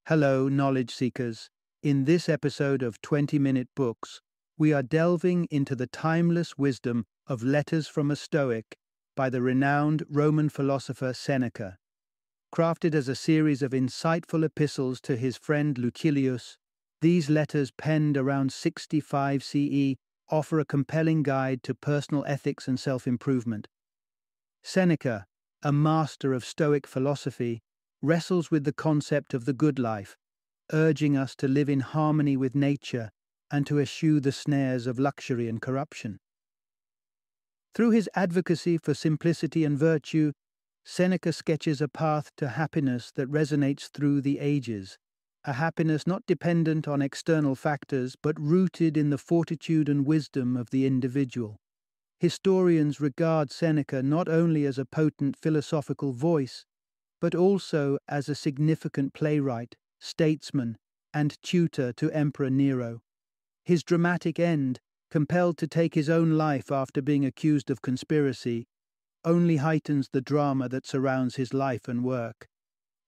Hello, knowledge seekers. In this episode of 20-Minute Books, we are delving into the timeless wisdom of Letters from a Stoic by the renowned Roman philosopher Seneca. Crafted as a series of insightful epistles to his friend Lucilius, these letters, penned around 65 CE, offer a compelling guide to personal ethics and self-improvement. Seneca, a master of Stoic philosophy, wrestles with the concept of the good life, urging us to live in harmony with nature and to eschew the snares of luxury and corruption. Through his advocacy for simplicity and virtue, Seneca sketches a path to happiness that resonates through the ages, a happiness not dependent on external factors but rooted in the fortitude and wisdom of the individual. Historians regard Seneca not only as a potent philosophical voice, but also as a significant playwright, statesman, and tutor to Emperor Nero. His dramatic end, compelled to take his own life after being accused of conspiracy, only heightens the drama that surrounds his life and work.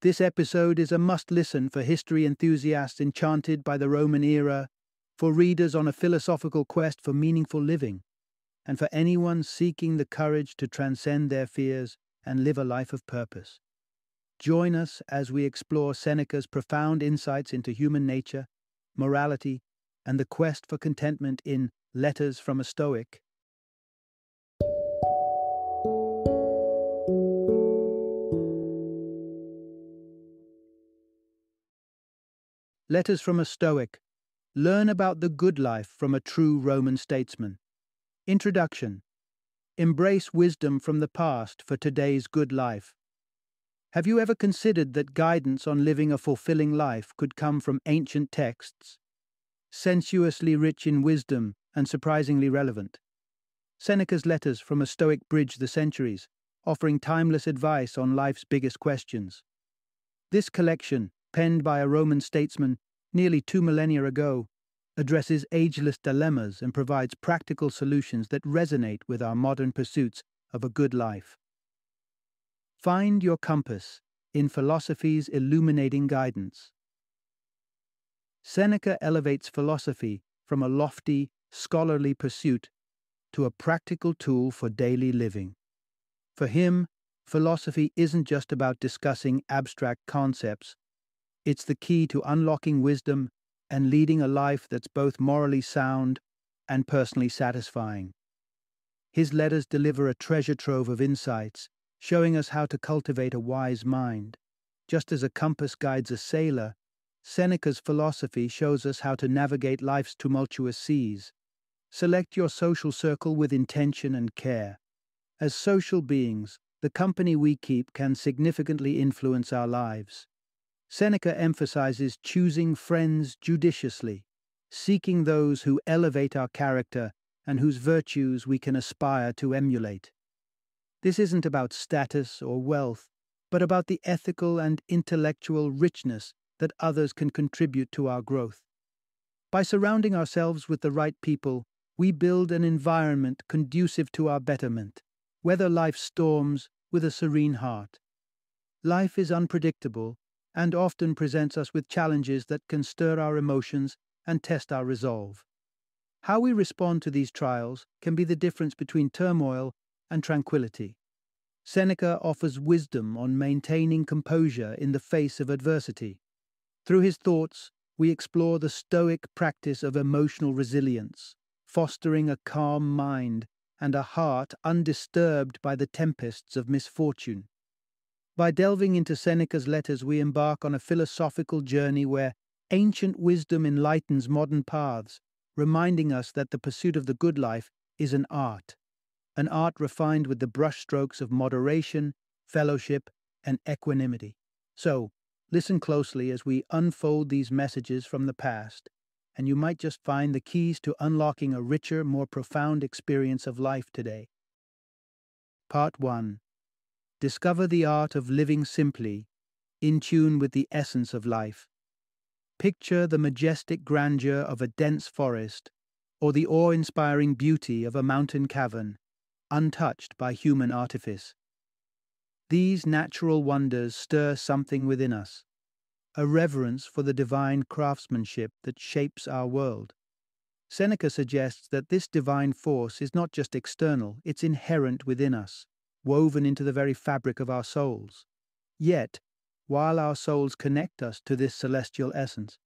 This episode is a must-listen for history enthusiasts enchanted by the Roman era, for readers on a philosophical quest for meaningful living, and for anyone seeking the courage to transcend their fears and live a life of purpose. Join us as we explore Seneca's profound insights into human nature, morality, and the quest for contentment in Letters from a Stoic. Letters from a Stoic. Learn about the good life from a true Roman statesman. Introduction. Embrace wisdom from the past for today's good life. Have you ever considered that guidance on living a fulfilling life could come from ancient texts? Sensuously rich in wisdom and surprisingly relevant. Seneca's Letters from a Stoic bridge the centuries, offering timeless advice on life's biggest questions. This collection, penned by a Roman statesman nearly 2 millennia ago, addresses ageless dilemmas and provides practical solutions that resonate with our modern pursuits of a good life. Find your compass in philosophy's illuminating guidance. Seneca elevates philosophy from a lofty, scholarly pursuit to a practical tool for daily living. For him, philosophy isn't just about discussing abstract concepts. It's the key to unlocking wisdom and leading a life that's both morally sound and personally satisfying. His letters deliver a treasure trove of insights, showing us how to cultivate a wise mind. Just as a compass guides a sailor, Seneca's philosophy shows us how to navigate life's tumultuous seas. Select your social circle with intention and care. As social beings, the company we keep can significantly influence our lives. Seneca emphasizes choosing friends judiciously, seeking those who elevate our character and whose virtues we can aspire to emulate. This isn't about status or wealth, but about the ethical and intellectual richness that others can contribute to our growth. By surrounding ourselves with the right people, we build an environment conducive to our betterment, weather life's storms with a serene heart. Life is unpredictable and often presents us with challenges that can stir our emotions and test our resolve. How we respond to these trials can be the difference between turmoil and tranquility. Seneca offers wisdom on maintaining composure in the face of adversity. Through his thoughts, we explore the Stoic practice of emotional resilience, fostering a calm mind and a heart undisturbed by the tempests of misfortune. By delving into Seneca's letters, we embark on a philosophical journey where ancient wisdom enlightens modern paths, reminding us that the pursuit of the good life is an art refined with the brushstrokes of moderation, fellowship, and equanimity. So, listen closely as we unfold these messages from the past, and you might just find the keys to unlocking a richer, more profound experience of life today. Part 1. Discover the art of living simply, in tune with the essence of life. Picture the majestic grandeur of a dense forest, or the awe-inspiring beauty of a mountain cavern, untouched by human artifice. These natural wonders stir something within us, a reverence for the divine craftsmanship that shapes our world. Seneca suggests that this divine force is not just external, it's inherent within us, woven into the very fabric of our souls. Yet, while our souls connect us to this celestial essence,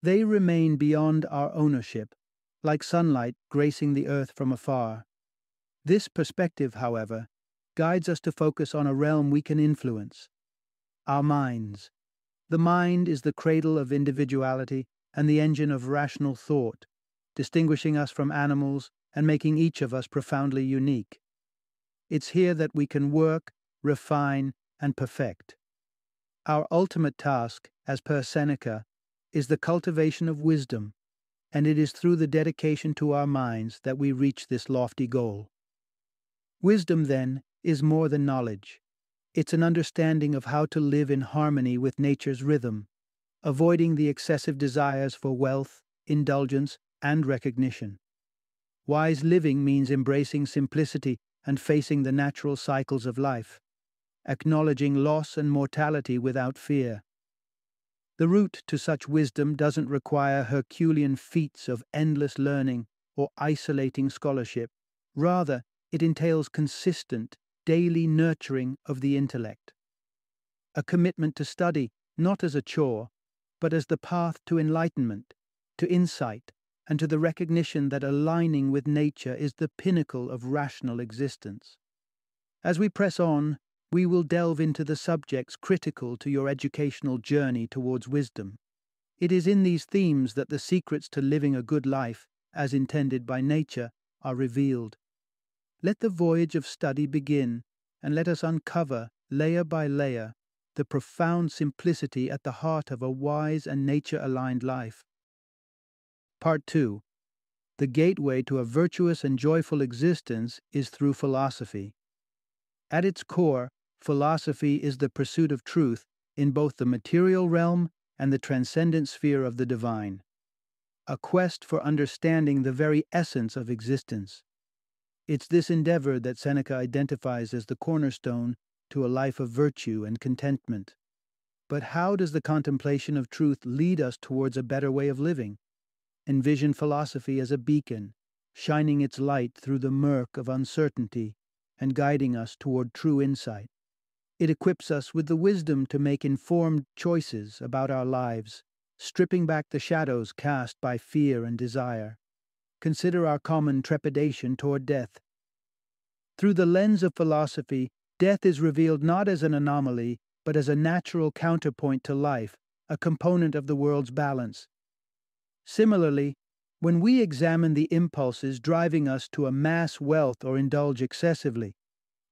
they remain beyond our ownership, like sunlight gracing the earth from afar. This perspective, however, guides us to focus on a realm we can influence: our minds. The mind is the cradle of individuality and the engine of rational thought, distinguishing us from animals and making each of us profoundly unique. It's here that we can work, refine, and perfect. Our ultimate task, as per Seneca, is the cultivation of wisdom, and it is through the dedication to our minds that we reach this lofty goal. Wisdom, then, is more than knowledge. It's an understanding of how to live in harmony with nature's rhythm, avoiding the excessive desires for wealth, indulgence, and recognition. Wise living means embracing simplicity and facing the natural cycles of life, acknowledging loss and mortality without fear. The route to such wisdom doesn't require Herculean feats of endless learning or isolating scholarship. Rather, it entails consistent, daily nurturing of the intellect. A commitment to study, not as a chore, but as the path to enlightenment, to insight, and to the recognition that aligning with nature is the pinnacle of rational existence. As we press on, we will delve into the subjects critical to your educational journey towards wisdom. It is in these themes that the secrets to living a good life, as intended by nature, are revealed. Let the voyage of study begin, and let us uncover, layer by layer, the profound simplicity at the heart of a wise and nature-aligned life. Part 2. The gateway to a virtuous and joyful existence is through philosophy. At its core, philosophy is the pursuit of truth in both the material realm and the transcendent sphere of the divine, a quest for understanding the very essence of existence. It's this endeavor that Seneca identifies as the cornerstone to a life of virtue and contentment. But how does the contemplation of truth lead us towards a better way of living? Envision philosophy as a beacon, shining its light through the murk of uncertainty and guiding us toward true insight. It equips us with the wisdom to make informed choices about our lives, stripping back the shadows cast by fear and desire. Consider our common trepidation toward death. Through the lens of philosophy, death is revealed not as an anomaly, but as a natural counterpoint to life, a component of the world's balance. Similarly, when we examine the impulses driving us to amass wealth or indulge excessively,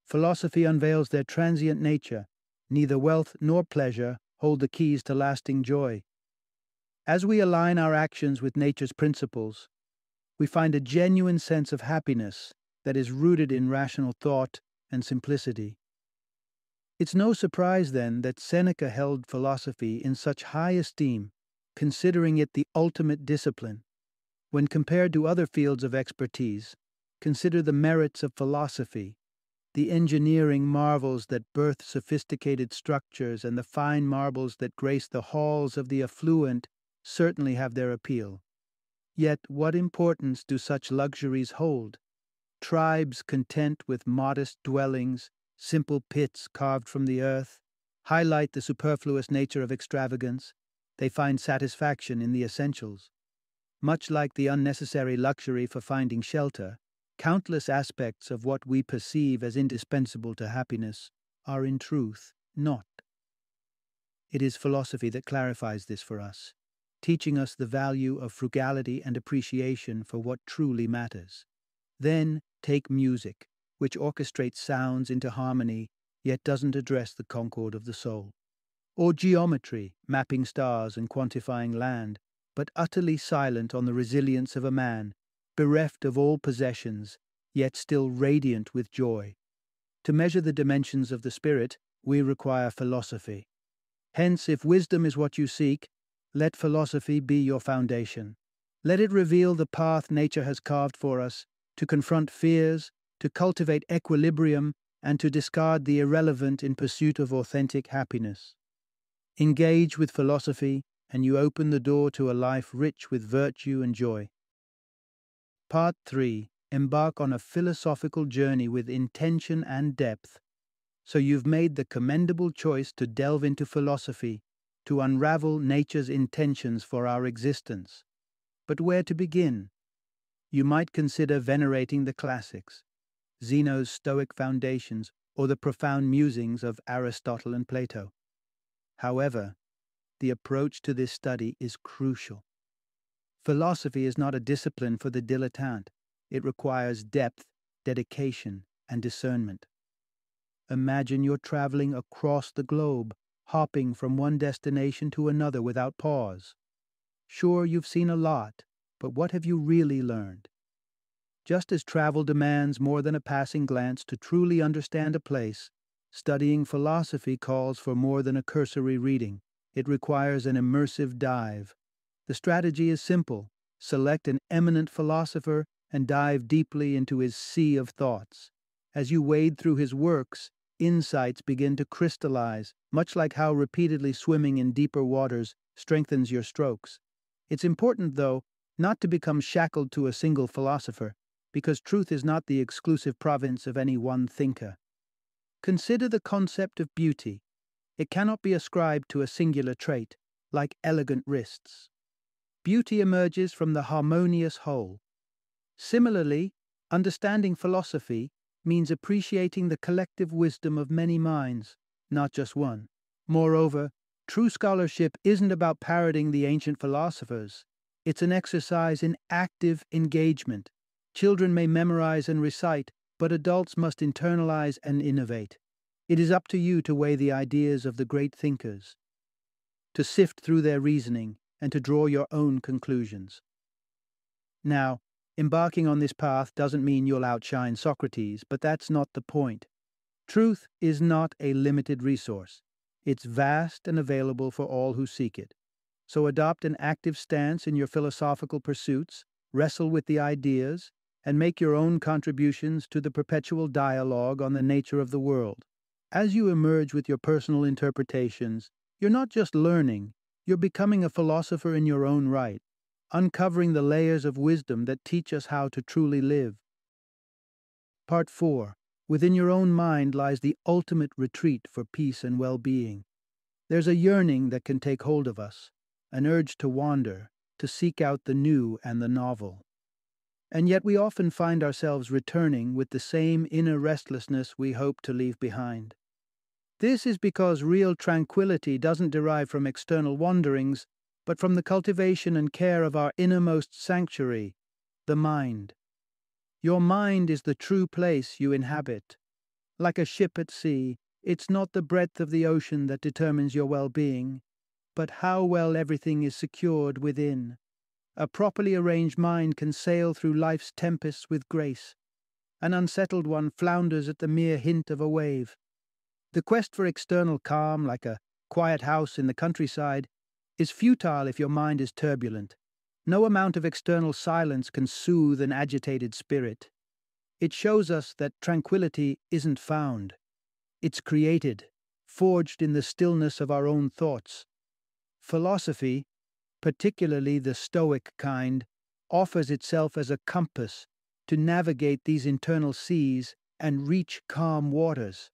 philosophy unveils their transient nature. Neither wealth nor pleasure hold the keys to lasting joy. As we align our actions with nature's principles, we find a genuine sense of happiness that is rooted in rational thought and simplicity. It's no surprise, then, that Seneca held philosophy in such high esteem, considering it the ultimate discipline. When compared to other fields of expertise, consider the merits of philosophy. The engineering marvels that birth sophisticated structures and the fine marbles that grace the halls of the affluent certainly have their appeal. Yet what importance do such luxuries hold? Tribes content with modest dwellings, simple pits carved from the earth, highlight the superfluous nature of extravagance. They find satisfaction in the essentials. Much like the unnecessary luxury for finding shelter, countless aspects of what we perceive as indispensable to happiness are in truth not. It is philosophy that clarifies this for us, teaching us the value of frugality and appreciation for what truly matters. Then take music, which orchestrates sounds into harmony, yet doesn't address the concord of the soul. Or geometry, mapping stars and quantifying land, but utterly silent on the resilience of a man, bereft of all possessions, yet still radiant with joy. To measure the dimensions of the spirit, we require philosophy. Hence, if wisdom is what you seek, let philosophy be your foundation. Let it reveal the path nature has carved for us, to confront fears, to cultivate equilibrium, and to discard the irrelevant in pursuit of authentic happiness. Engage with philosophy, and you open the door to a life rich with virtue and joy. Part 3. Embark on a philosophical journey with intention and depth. So you've made the commendable choice to delve into philosophy, to unravel nature's intentions for our existence. But where to begin? You might consider venerating the classics, Zeno's Stoic foundations, or the profound musings of Aristotle and Plato. However, the approach to this study is crucial. Philosophy is not a discipline for the dilettante. It requires depth, dedication, and discernment. Imagine you're traveling across the globe, hopping from one destination to another without pause. Sure, you've seen a lot, but what have you really learned? Just as travel demands more than a passing glance to truly understand a place, studying philosophy calls for more than a cursory reading. It requires an immersive dive. The strategy is simple. Select an eminent philosopher and dive deeply into his sea of thoughts. As you wade through his works, insights begin to crystallize, much like how repeatedly swimming in deeper waters strengthens your strokes. It's important, though, not to become shackled to a single philosopher, because truth is not the exclusive province of any one thinker. Consider the concept of beauty. It cannot be ascribed to a singular trait, like elegant wrists. Beauty emerges from the harmonious whole. Similarly, understanding philosophy means appreciating the collective wisdom of many minds, not just one. Moreover, true scholarship isn't about parroting the ancient philosophers. It's an exercise in active engagement. Children may memorize and recite, but adults must internalize and innovate. It is up to you to weigh the ideas of the great thinkers, to sift through their reasoning, and to draw your own conclusions. Now, embarking on this path doesn't mean you'll outshine Socrates, but that's not the point. Truth is not a limited resource. It's vast and available for all who seek it. So adopt an active stance in your philosophical pursuits, wrestle with the ideas, and make your own contributions to the perpetual dialogue on the nature of the world. As you emerge with your personal interpretations, you're not just learning, you're becoming a philosopher in your own right, uncovering the layers of wisdom that teach us how to truly live. Part 4. Within your own mind lies the ultimate retreat for peace and well-being. There's a yearning that can take hold of us, an urge to wander, to seek out the new and the novel. And yet we often find ourselves returning with the same inner restlessness we hope to leave behind. This is because real tranquility doesn't derive from external wanderings, but from the cultivation and care of our innermost sanctuary, the mind. Your mind is the true place you inhabit. Like a ship at sea, it's not the breadth of the ocean that determines your well-being, but how well everything is secured within. A properly arranged mind can sail through life's tempests with grace. An unsettled one flounders at the mere hint of a wave. The quest for external calm, like a quiet house in the countryside, is futile if your mind is turbulent. No amount of external silence can soothe an agitated spirit. It shows us that tranquility isn't found. It's created, forged in the stillness of our own thoughts. Philosophy, particularly the Stoic kind, offers itself as a compass to navigate these internal seas and reach calm waters.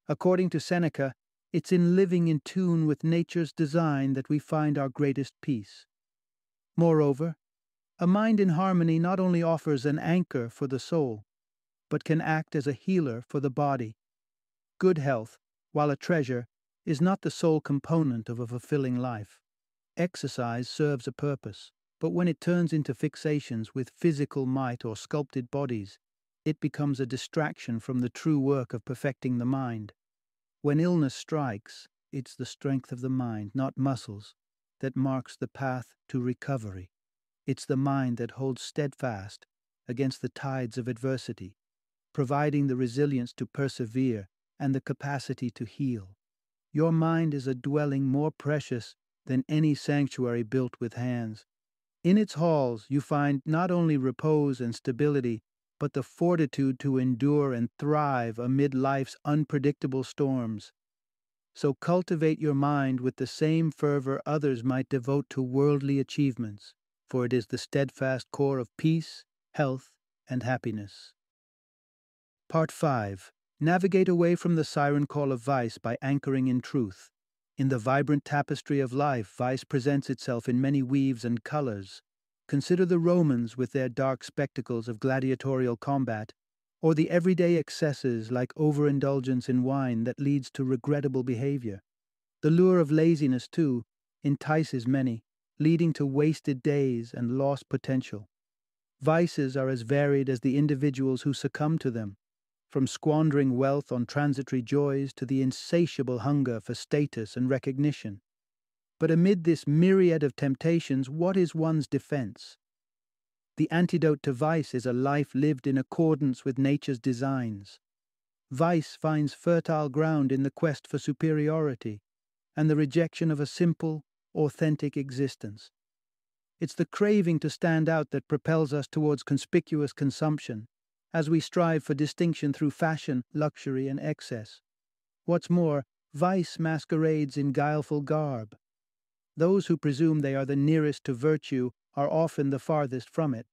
According to Seneca, it's in living in tune with nature's design that we find our greatest peace. Moreover, a mind in harmony not only offers an anchor for the soul, but can act as a healer for the body. Good health, while a treasure, is not the sole component of a fulfilling life. Exercise serves a purpose, but when it turns into fixations with physical might or sculpted bodies, it becomes a distraction from the true work of perfecting the mind. When illness strikes, it's the strength of the mind, not muscles, that marks the path to recovery. It's the mind that holds steadfast against the tides of adversity, providing the resilience to persevere and the capacity to heal. Your mind is a dwelling more precious than any sanctuary built with hands. In its halls you find not only repose and stability, but the fortitude to endure and thrive amid life's unpredictable storms. So cultivate your mind with the same fervor others might devote to worldly achievements, for it is the steadfast core of peace, health, and happiness. Part 5. Navigate away from the siren call of vice by anchoring in truth. In the vibrant tapestry of life, vice presents itself in many weaves and colors. Consider the Romans with their dark spectacles of gladiatorial combat, or the everyday excesses like overindulgence in wine that leads to regrettable behavior. The lure of laziness, too, entices many, leading to wasted days and lost potential. Vices are as varied as the individuals who succumb to them, from squandering wealth on transitory joys to the insatiable hunger for status and recognition. But amid this myriad of temptations, what is one's defense? The antidote to vice is a life lived in accordance with nature's designs. Vice finds fertile ground in the quest for superiority and the rejection of a simple, authentic existence. It's the craving to stand out that propels us towards conspicuous consumption, as we strive for distinction through fashion, luxury, and excess. What's more, vice masquerades in guileful garb. Those who presume they are the nearest to virtue are often the farthest from it.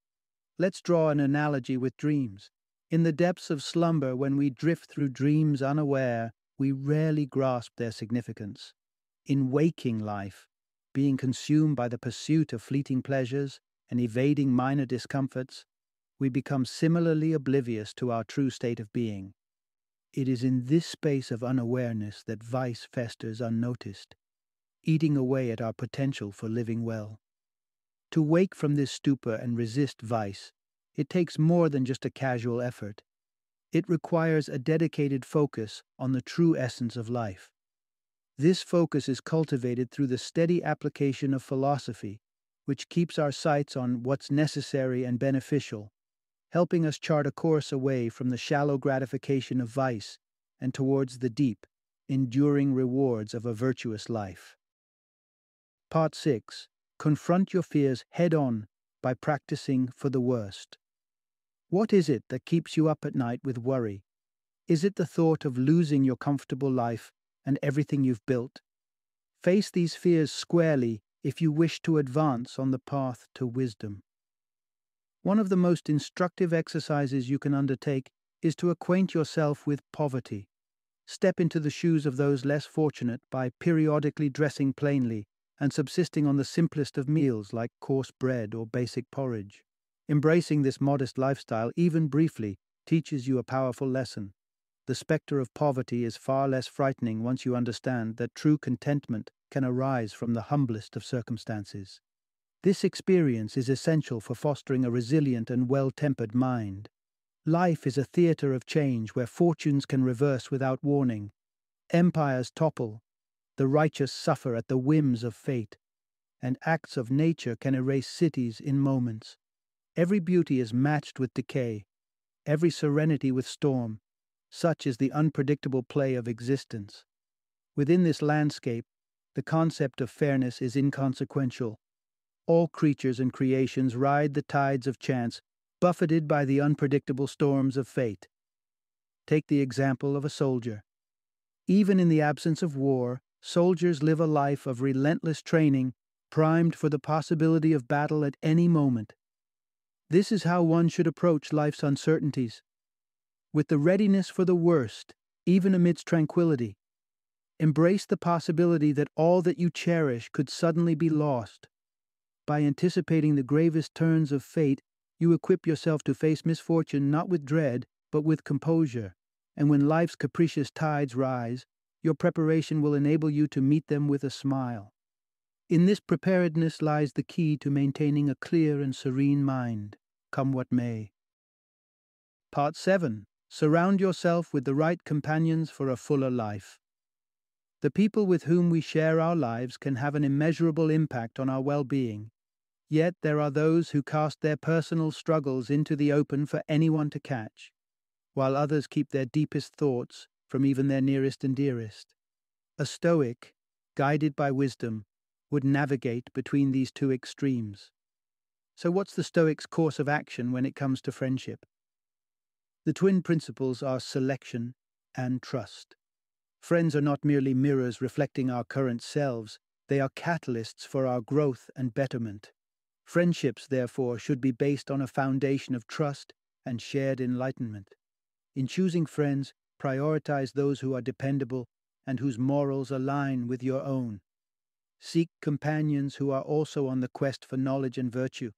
Let's draw an analogy with dreams. In the depths of slumber, when we drift through dreams unaware, we rarely grasp their significance. In waking life, being consumed by the pursuit of fleeting pleasures and evading minor discomforts, we become similarly oblivious to our true state of being. It is in this space of unawareness that vice festers unnoticed, eating away at our potential for living well. To wake from this stupor and resist vice, it takes more than just a casual effort. It requires a dedicated focus on the true essence of life. This focus is cultivated through the steady application of philosophy, which keeps our sights on what's necessary and beneficial, helping us chart a course away from the shallow gratification of vice and towards the deep, enduring rewards of a virtuous life. Part 6. Confront your fears head-on by practicing for the worst. What is it that keeps you up at night with worry? Is it the thought of losing your comfortable life and everything you've built? Face these fears squarely if you wish to advance on the path to wisdom. One of the most instructive exercises you can undertake is to acquaint yourself with poverty. Step into the shoes of those less fortunate by periodically dressing plainly and subsisting on the simplest of meals like coarse bread or basic porridge. Embracing this modest lifestyle, even briefly, teaches you a powerful lesson. The specter of poverty is far less frightening once you understand that true contentment can arise from the humblest of circumstances. This experience is essential for fostering a resilient and well-tempered mind. Life is a theater of change where fortunes can reverse without warning. Empires topple, the righteous suffer at the whims of fate, and acts of nature can erase cities in moments. Every beauty is matched with decay, every serenity with storm. Such is the unpredictable play of existence. Within this landscape, the concept of fairness is inconsequential. All creatures and creations ride the tides of chance, buffeted by the unpredictable storms of fate. Take the example of a soldier. Even in the absence of war, soldiers live a life of relentless training, primed for the possibility of battle at any moment. This is how one should approach life's uncertainties, with the readiness for the worst, even amidst tranquility. Embrace the possibility that all that you cherish could suddenly be lost. By anticipating the gravest turns of fate, you equip yourself to face misfortune not with dread, but with composure, and when life's capricious tides rise, your preparation will enable you to meet them with a smile. In this preparedness lies the key to maintaining a clear and serene mind, come what may. Part 7. Surround yourself with the right companions for a fuller life. The people with whom we share our lives can have an immeasurable impact on our well-being. Yet there are those who cast their personal struggles into the open for anyone to catch, while others keep their deepest thoughts from even their nearest and dearest. A Stoic, guided by wisdom, would navigate between these two extremes. So what's the Stoic's course of action when it comes to friendship? The twin principles are selection and trust. Friends are not merely mirrors reflecting our current selves, they are catalysts for our growth and betterment. Friendships, therefore, should be based on a foundation of trust and shared enlightenment. In choosing friends, prioritize those who are dependable and whose morals align with your own. Seek companions who are also on the quest for knowledge and virtue,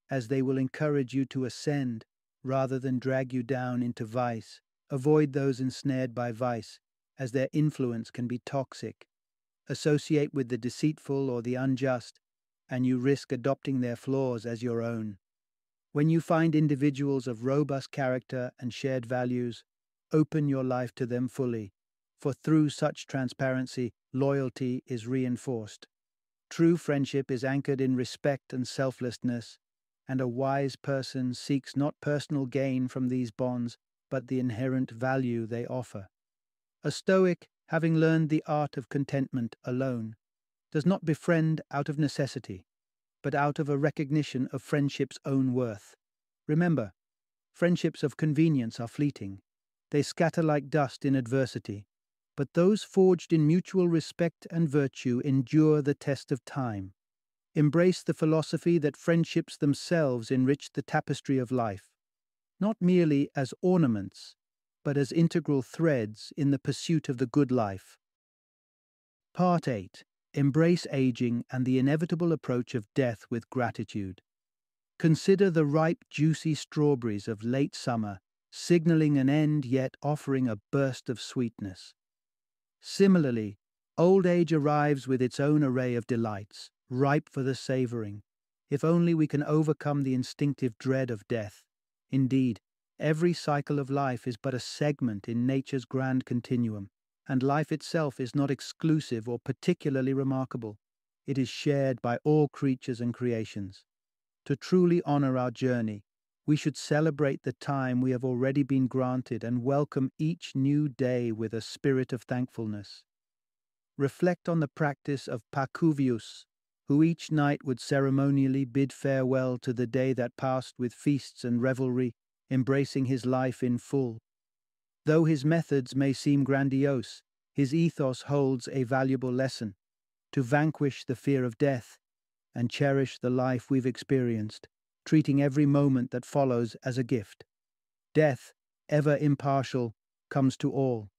as they will encourage you to ascend rather than drag you down into vice. Avoid those ensnared by vice, as their influence can be toxic. Associate with the deceitful or the unjust, and you risk adopting their flaws as your own. When you find individuals of robust character and shared values, open your life to them fully, for through such transparency, loyalty is reinforced. True friendship is anchored in respect and selflessness, and a wise person seeks not personal gain from these bonds, but the inherent value they offer. A Stoic, having learned the art of contentment alone, does not befriend out of necessity, but out of a recognition of friendship's own worth. Remember, friendships of convenience are fleeting. They scatter like dust in adversity, but those forged in mutual respect and virtue endure the test of time. Embrace the philosophy that friendships themselves enrich the tapestry of life, not merely as ornaments, but as integral threads in the pursuit of the good life. Part 8. Embrace aging and the inevitable approach of death with gratitude. Consider the ripe, juicy strawberries of late summer, signaling an end yet offering a burst of sweetness. Similarly, old age arrives with its own array of delights, ripe for the savoring, if only we can overcome the instinctive dread of death. Indeed, every cycle of life is but a segment in nature's grand continuum, and life itself is not exclusive or particularly remarkable. It is shared by all creatures and creations. To truly honor our journey, we should celebrate the time we have already been granted and welcome each new day with a spirit of thankfulness. Reflect on the practice of Pacuvius, who each night would ceremonially bid farewell to the day that passed with feasts and revelry, embracing his life in full. Though his methods may seem grandiose, his ethos holds a valuable lesson: to vanquish the fear of death and cherish the life we've experienced, treating every moment that follows as a gift. Death, ever impartial, comes to all.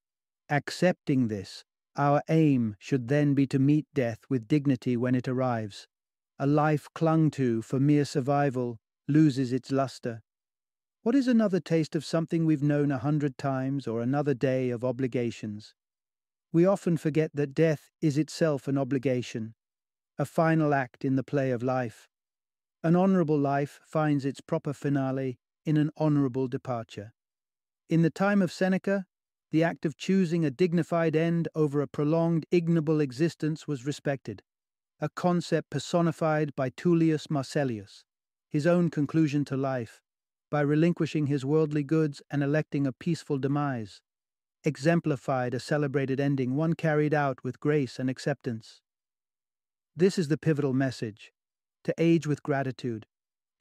Accepting this, our aim should then be to meet death with dignity when it arrives. A life clung to for mere survival loses its luster. What is another taste of something we've known 100 times, or another day of obligations? We often forget that death is itself an obligation, a final act in the play of life. An honorable life finds its proper finale in an honorable departure. In the time of Seneca, the act of choosing a dignified end over a prolonged ignoble existence was respected, a concept personified by Tullius Marcellius, his own conclusion to life, by relinquishing his worldly goods and electing a peaceful demise, exemplified a celebrated ending, one carried out with grace and acceptance. This is the pivotal message: to age with gratitude,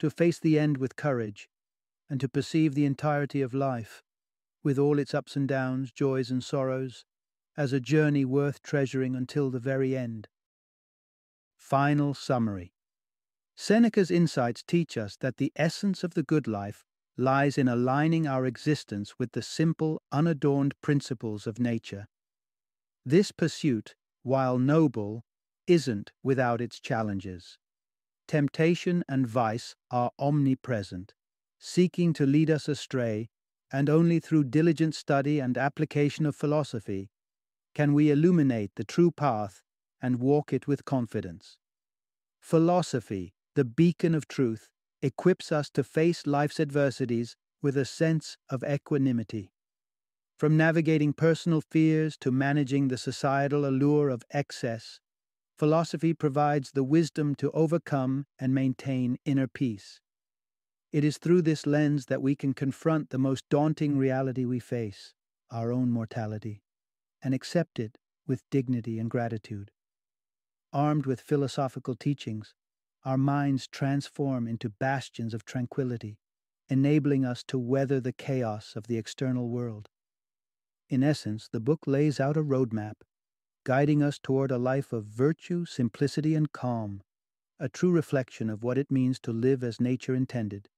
to face the end with courage, and to perceive the entirety of life, with all its ups and downs, joys and sorrows, as a journey worth treasuring until the very end. Final summary. Seneca's insights teach us that the essence of the good life lies in aligning our existence with the simple, unadorned principles of nature. This pursuit, while noble, isn't without its challenges. Temptation and vice are omnipresent, seeking to lead us astray, and only through diligent study and application of philosophy can we illuminate the true path and walk it with confidence. Philosophy, the beacon of truth, equips us to face life's adversities with a sense of equanimity. From navigating personal fears to managing the societal allure of excess, philosophy provides the wisdom to overcome and maintain inner peace. It is through this lens that we can confront the most daunting reality we face, our own mortality, and accept it with dignity and gratitude. Armed with philosophical teachings, our minds transform into bastions of tranquility, enabling us to weather the chaos of the external world. In essence, the book lays out a roadmap, guiding us toward a life of virtue, simplicity, and calm, a true reflection of what it means to live as nature intended.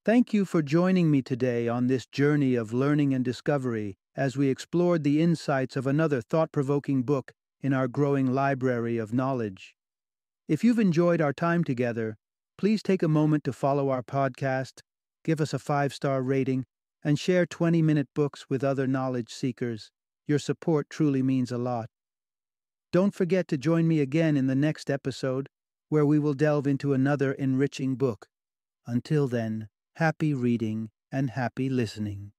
Thank you for joining me today on this journey of learning and discovery as we explored the insights of another thought-provoking book in our growing library of knowledge. If you've enjoyed our time together, please take a moment to follow our podcast, give us a 5-star rating, and share 20-minute books with other knowledge seekers. Your support truly means a lot. Don't forget to join me again in the next episode, where we will delve into another enriching book. Until then, happy reading and happy listening.